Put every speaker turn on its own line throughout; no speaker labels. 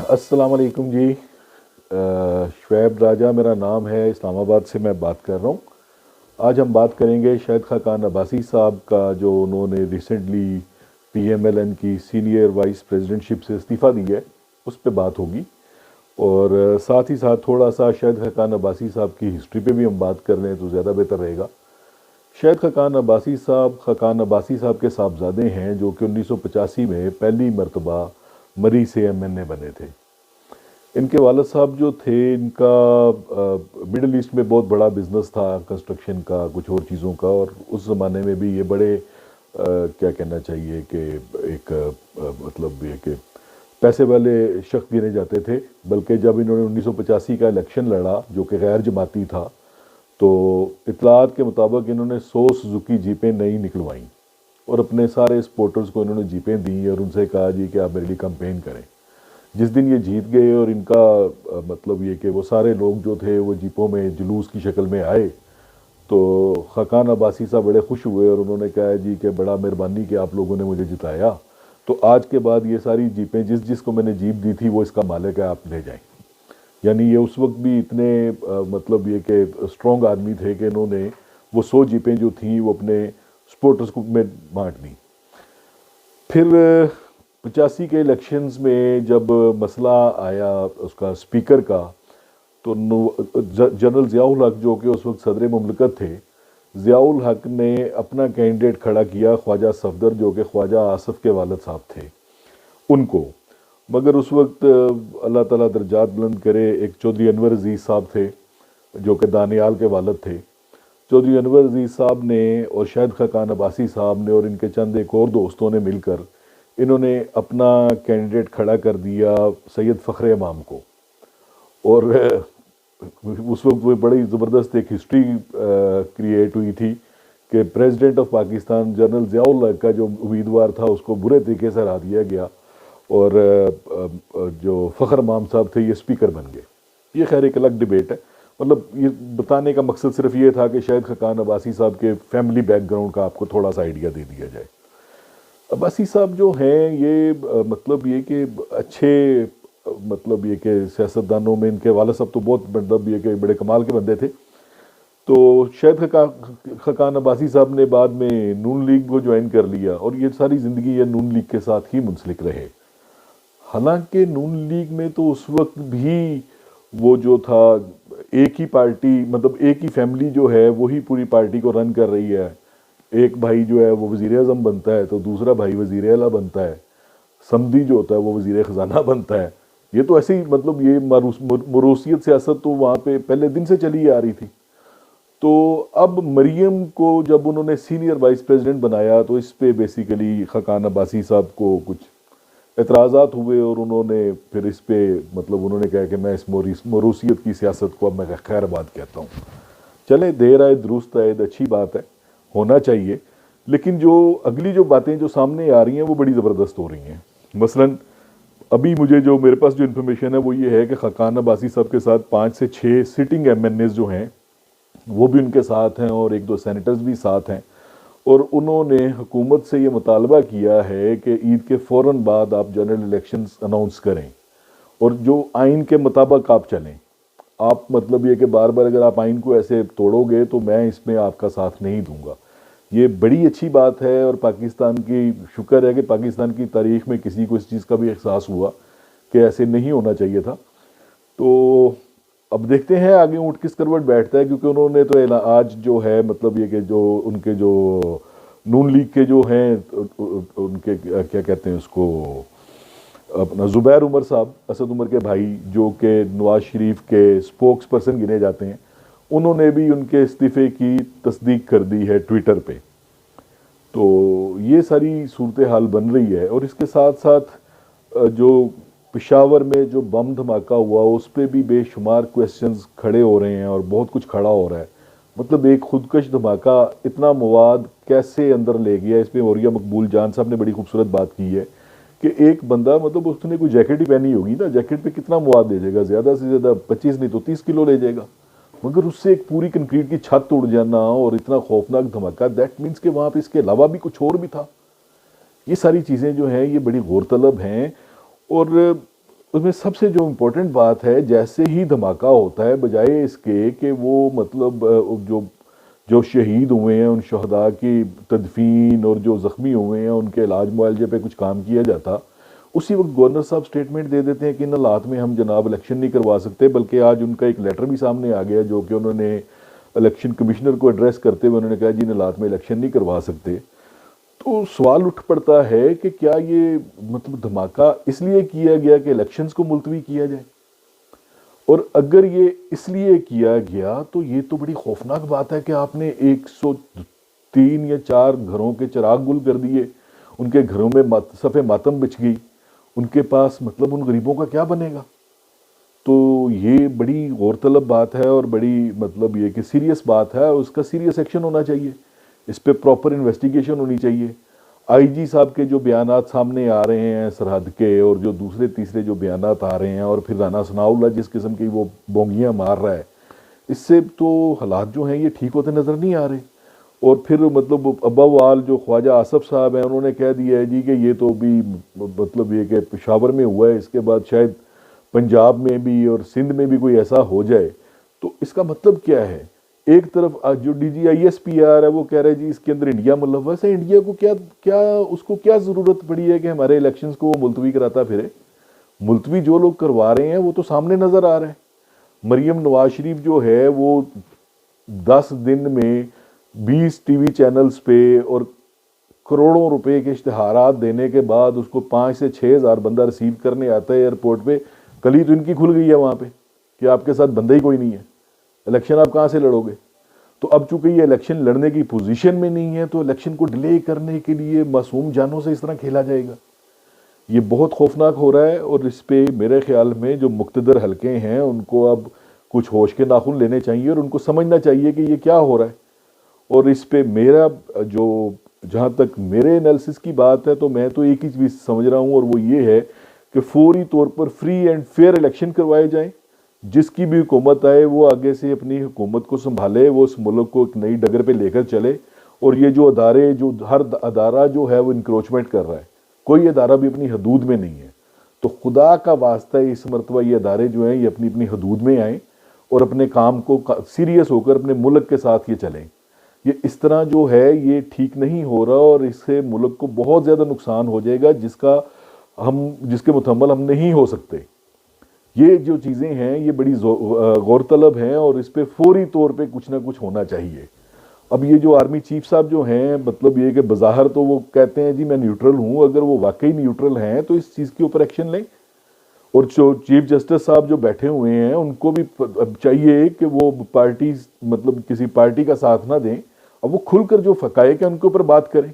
अस्सलाम वालेकुम जी। शुएब राजा मेरा नाम है, इस्लामाबाद से मैं बात कर रहा हूँ। आज हम बात करेंगे शाहिद खाकान अब्बासी साहब का, जो उन्होंने रिसेंटली पीएमएलएन की सीनियर वाइस प्रेसिडेंटशिप से इस्तीफ़ा दिया है, उस पर बात होगी। और साथ ही साथ थोड़ा सा शाहिद खाकान अब्बासी साहब की हिस्ट्री पे भी हम बात कर लें तो ज़्यादा बेहतर रहेगा। शाहिद खाकान अब्बासी साहब के साहबजादे हैं, जो कि 1985 में पहली मरतबा मरी से एमएनए बने थे। इनके वालिद साहब जो थे, इनका मिडल ईस्ट में बहुत बड़ा बिजनेस था, कंस्ट्रक्शन का, कुछ और चीज़ों का। और उस ज़माने में भी ये बड़े क्या कहना चाहिए कि एक मतलब ये कि पैसे वाले शख्स गिने जाते थे। बल्कि जब इन्होंने 1985 का इलेक्शन लड़ा, जो कि गैर जमाती था, तो इतलात के मुताबिक इन्होंने 100 सुजुकी जीपें नई निकलवाईं और अपने सारे सपोर्टर्स को इन्होंने जीपें दी और उनसे कहा जी कि आप मेरे लिए कैंपेन करें। जिस दिन ये जीत गए और इनका मतलब ये कि वो सारे लोग जो थे वो जीपों में जुलूस की शक्ल में आए, तो खाकान अब्बासी साहब बड़े खुश हुए और उन्होंने कहा जी कि बड़ा मेहरबानी कि आप लोगों ने मुझे जिताया, तो आज के बाद ये सारी जीपें जिसको मैंने जीप दी थी वो इसका मालिक है, आप ले जाएं। यानी ये उस वक्त भी इतने मतलब ये कि स्ट्रॉन्ग आदमी थे कि इन्होंने वो 100 जीपें जो थीं वो अपने सपोर्टर्स को में बांट दी। फिर 85 के इलेक्शंस में जब मसला आया उसका स्पीकर का, तो जनरल ज़ियाउल हक, जो कि उस वक्त सदर मुमलिकत थे, ज़ियाउल हक ने अपना कैंडिडेट खड़ा किया ख्वाजा सफदर, जो कि ख्वाजा आसफ के वालिद साहब थे, उनको। मगर उस वक्त अल्लाह ताला दर्जात बुलंद करे, एक चौधरी अनवर अजीज़ साहब थे, जो कि दानियाल के वालिद थे। चौधरी अनवर अजीज़ साहब ने और शाहिद खाकान अब्बासी साहब ने और इनके चंद एक और दोस्तों ने मिलकर इन्होंने अपना कैंडिडेट खड़ा कर दिया सैयद फ़ख्र इमाम को। और उस वक्त वो बड़ी ज़बरदस्त एक हिस्ट्री क्रिएट हुई थी कि president of Pakistan general Ziaul हक का जो उम्मीदवार था उसको बुरे तरीके से हरा दिया गया और जो फ़ख्र इमाम साहब थे ये स्पीकर बन गए। ये खैर एक अलग डिबेट है। मतलब ये बताने का मकसद सिर्फ ये था कि शाहिद खाकान अब्बासी साहब के फैमिली बैकग्राउंड का आपको थोड़ा सा आइडिया दे दिया जाए। अब्बासी साहब जो हैं ये मतलब ये कि अच्छे मतलब ये कि सियासतदानों में इनके वालिद साहब तो बहुत मतलब ये कि बड़े कमाल के बंदे थे। तो शाहिद खाकान अब्बासी साहब ने बाद में नून लीग को ज्वाइन कर लिया और ये सारी ज़िंदगी ये नून लीग के साथ ही मुंसलिक रहे। हालांकि नून लीग में तो उस वक्त भी वो जो था एक ही पार्टी, मतलब एक ही फैमिली जो है वही पूरी पार्टी को रन कर रही है। एक भाई जो है वो वज़ीर आज़म बनता है तो दूसरा भाई वज़ीर आला बनता है, समदी जो होता है वो वज़ीर ख़जाना बनता है। ये तो ऐसे ही मतलब ये मरूसियत सियासत तो वहाँ पे पहले दिन से चली आ रही थी। तो अब मरियम को जब उन्होंने सीनियर वाइस प्रेसिडेंट बनाया तो इस पे बेसिकली खाकान अब्बासी साहब को कुछ एतराज़ात हुए और उन्होंने फिर इस पे मतलब उन्होंने कहा कि मैं इस मरूसियत की सियासत को अब मैं खैरबाद कहता हूँ। चले देर आए दुरुस्त आए, अच्छी बात है, होना चाहिए। लेकिन जो अगली जो बातें जो सामने आ रही हैं वो बड़ी ज़बरदस्त हो रही हैं। मसलन अभी मुझे जो मेरे पास जो इन्फॉर्मेशन है वो ये है कि खाकान अब्बासी साहब के साथ 5 से 6 सिटिंग एमएनएस जो हैं वो भी उनके साथ हैं और 1-2 सेनेटर्स भी साथ हैं। और उन्होंने हुकूमत से ये मुतालबा किया है कि ईद के फ़ौरन बाद आप जनरल इलेक्शंस अनाउंस करें और जो आइन के मुताबिक आप चलें। आप मतलब ये कि बार बार अगर आप आइन को ऐसे तोड़ोगे तो मैं इसमें आपका साथ नहीं दूंगा। ये बड़ी अच्छी बात है और पाकिस्तान की शुक्र है कि पाकिस्तान की तारीख़ में किसी को इस चीज़ का भी एहसास हुआ कि ऐसे नहीं होना चाहिए था। तो अब देखते हैं आगे ऊँट किस करवट बैठता है, क्योंकि उन्होंने तो आज जो है मतलब ये कि जो उनके जो नून लीग के जो हैं उनके क्या कहते हैं उसको, अपना ज़ुबैर उमर साहब, असद उमर के भाई, जो कि नवाज शरीफ के स्पोक्स पर्सन गिने जाते हैं, उन्होंने भी उनके इस्तीफ़े की तस्दीक कर दी है ट्विटर पे। तो ये सारी सूरत हाल बन रही है। और इसके साथ साथ जो पेशावर में जो बम धमाका हुआ उस पर भी बेशुमार क्वेश्चंस खड़े हो रहे हैं और बहुत कुछ खड़ा हो रहा है। मतलब एक खुदकश धमाका इतना मवाद कैसे अंदर ले गया, इसमें औरिया मकबूल जान साहब ने बड़ी खूबसूरत बात की है कि एक बंदा मतलब उसने कोई जैकेट ही पहनी होगी ना, जैकेट पे कितना मवाद ले जाएगा, ज़्यादा से ज़्यादा 25 नहीं तो 30 किलो ले जाएगा, मगर उससे एक पूरी कंक्रीट की छत उड़ जाना और इतना खौफनाक धमाका, दैट मीन्स कि वहाँ पे इसके अलावा भी कुछ और भी था। ये सारी चीज़ें जो हैं ये बड़ी गौरतलब हैं। और اس میں سب سے جو امپورٹنٹ بات ہے، جیسے ہی دھماکہ ہوتا ہے، بجائے اس کے کہ وہ مطلب جو جو شہید ہوئے ہیں ان شہداء کی تدفین اور جو زخمی ہوئے ہیں ان کے علاج معالجے پہ کچھ کام کیا جاتا، اسی وقت گورنر صاحب سٹیٹمنٹ دے دیتے ہیں کہ ان حالات میں ہم جناب الیکشن نہیں کروا سکتے، بلکہ آج ان کا ایک لیٹر بھی سامنے آ گیا جو کہ انہوں نے الیکشن کمشنر کو ایڈریس کرتے ہوئے انہوں نے کہا جی ان حالات میں الیکشن نہیں کروا سکتے۔ تو سوال اٹھ پڑتا ہے کہ کیا یہ مطلب دھماکہ اس لیے کیا گیا کہ الیکشنز کو ملتوی کیا جائے؟ اور اگر یہ اس لیے کیا گیا تو یہ تو بڑی خوفناک بات ہے کہ آپ نے 103 یا 4 گھروں کے چراغ گل کر دیے، ان کے گھروں میں صف ماتم بچ گئی، ان کے پاس مطلب ان غریبوں کا کیا بنے گا؟ تو یہ بڑی غور طلب بات ہے اور بڑی مطلب یہ کہ سیریس بات ہے، اور اس کا سیریس ایکشن ہونا چاہیے، اس پہ پراپر انویسٹیگیشن ہونی چاہیے۔ آئی جی صاحب کے جو بیانات سامنے آ رہے ہیں سرحد کے، اور جو دوسرے تیسرے جو بیانات آ رہے ہیں، اور پھر رانا ثناء اللہ جس قسم کی وہ بونگیاں مار رہا ہے، اس سے تو حالات جو ہیں یہ ٹھیک ہوتے نظر نہیں آ رہے۔ اور پھر مطلب ابا وال جو خواجہ آصف صاحب ہیں انہوں نے کہہ دیا ہے جی کہ یہ تو بھی مطلب یہ کہ پشاور میں ہوا ہے، اس کے بعد شاید پنجاب میں بھی اور سندھ میں بھی کوئی ایسا ہو جائے۔ تو اس کا مطلب کیا ہے؟ ایک طرف جو D G I S P R ہے وہ کہہ رہے جی اس کے اندر انڈیا ملوث ہے، انڈیا کو اس کو کیا ضرورت پڑی ہے کہ ہمارے الیکشنز کو وہ ملتوی کراتا پھرے؟ ملتوی جو لوگ کروا رہے ہیں وہ تو سامنے نظر آ رہے ہیں۔ مریم نواز شریف جو ہے وہ 10 دن میں 20 ٹی وی چینلز پہ اور کروڑوں روپے کے اشتہارات دینے کے بعد اس کو 5 سے 6 ہزار بندہ ریسیو کرنے آتا ہے ایئرپورٹ پہ، کلی تو ان کی کھل گئی ہے وہاں پہ کہ آپ کے ساتھ بندہ ہی کوئی نہیں ہے، الیکشن آپ کہاں سے لڑو گے؟ تو اب چونکہ یہ الیکشن لڑنے کی پوزیشن میں نہیں ہے تو الیکشن کو ڈیلے کرنے کے لیے معصوم جانوں سے اس طرح کھیلا جائے گا، یہ بہت خوفناک ہو رہا ہے۔ اور اس پہ میرے خیال میں جو مقتدر حلقے ہیں ان کو اب کچھ ہوش کے ناخن لینے چاہیے اور ان کو سمجھنا چاہیے کہ یہ کیا ہو رہا ہے۔ اور اس پہ میرا جو جہاں تک میرے انالیسس کی بات ہے تو میں تو ایک ہی چیز سمجھ رہا ہوں، اور وہ یہ ہے کہ فوری طور پر فری اینڈ فیئر الیکشن کروائے جائیں، جس کی بھی حکومت آئے وہ آگے سے اپنی حکومت کو سنبھالے، وہ اس ملک کو ایک نئی ڈگر پہ لے کر چلے، اور یہ جو ادارے جو ہر ادارہ جو ہے وہ انکروچمنٹ کر رہا ہے، کوئی ادارہ بھی اپنی حدود میں نہیں ہے، تو خدا کا واسطہ اس مرتبہ یہ ادارے جو ہیں یہ اپنی اپنی حدود میں آئیں اور اپنے کام کو سیریس ہو کر اپنے ملک کے ساتھ یہ چلیں۔ یہ اس طرح جو ہے یہ ٹھیک نہیں ہو رہا، اور اس سے ملک کو بہت زیادہ نقصان ہو جائے گا جس کے متحمل ہم نہیں ہو سکتے۔ یہ جو چیزیں ہیں یہ بڑی غور طلب ہیں، اور اس پہ فوری طور پہ کچھ نہ کچھ ہونا چاہیے۔ اب یہ جو آرمی چیف صاحب جو ہیں مطلب یہ کہ بظاہر تو وہ کہتے ہیں جی میں نیوٹرل ہوں، اگر وہ واقعی نیوٹرل ہیں تو اس چیز کے اوپر ایکشن لیں، اور جو چیف جسٹس صاحب جو بیٹھے ہوئے ہیں ان کو بھی چاہیے کہ وہ پارٹی مطلب کسی پارٹی کا ساتھ نہ دیں، اب وہ کھل کر جو حقائق ہیں ان کے اوپر بات کریں۔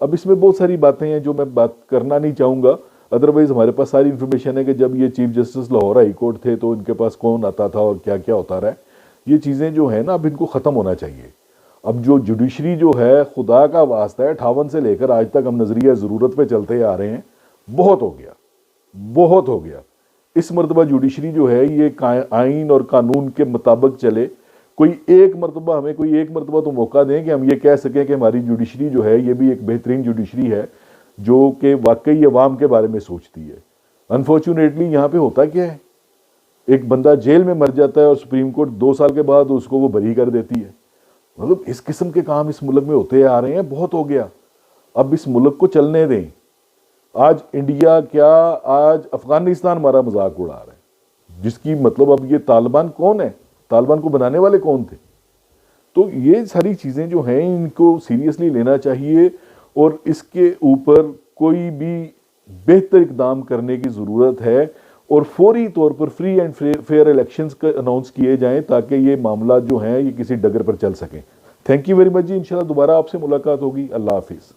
اب اس میں بہت ساری باتیں ہیں جو میں بات کرنا نہیں چاہوں گا، ادروائز ہمارے پاس ساری انفارمیشن ہے کہ جب یہ chief justice Lahore high court تھے تو ان کے پاس کون آتا تھا اور کیا کیا ہوتا رہا ہے۔ یہ چیزیں جو ہیں نا اب ان کو ختم ہونا چاہیے۔ اب جو جوڈیشری جو ہے خدا کا واسطہ ہے 58 سے لے کر آج تک ہم نظریہ ضرورت پہ چلتے آ رہے ہیں، بہت ہو گیا، بہت ہو گیا۔ اس مرتبہ جوڈیشری جو ہے یہ آئین اور قانون کے مطابق چلے، کوئی ایک مرتبہ تو موقع دیں کہ ہم یہ کہہ سکیں کہ ہماری جوڈیشری جو ہے یہ بھی ایک بہترین جوڈیشری ہے جو کہ واقعی عوام کے بارے میں سوچتی ہے۔ انفارچونیٹلی یہاں پہ ہوتا کیا ہے، ایک بندہ جیل میں مر جاتا ہے اور سپریم کورٹ 2 سال کے بعد اس کو وہ بری کر دیتی ہے۔ مطلب اس قسم کے کام اس ملک میں ہوتے آ رہے ہیں، بہت ہو گیا، اب اس ملک کو چلنے دیں۔ آج انڈیا کیا، آج افغانستان ہمارا مذاق اڑا رہا ہے، جس کی مطلب اب یہ طالبان کون ہے، طالبان کو بنانے والے کون تھے؟ تو یہ ساری چیزیں جو ہیں ان کو سیریسلی لینا چاہیے، اور اس کے اوپر کوئی بھی بہتر اقدام کرنے کی ضرورت ہے، اور فوری طور پر free and fair elections announce کیے جائیں تاکہ یہ معاملات جو ہیں یہ کسی ڈگر پر چل سکیں۔ تھینک یو ویری مچ جی، انشاءاللہ دوبارہ آپ سے ملاقات ہوگی۔ اللہ حافظ۔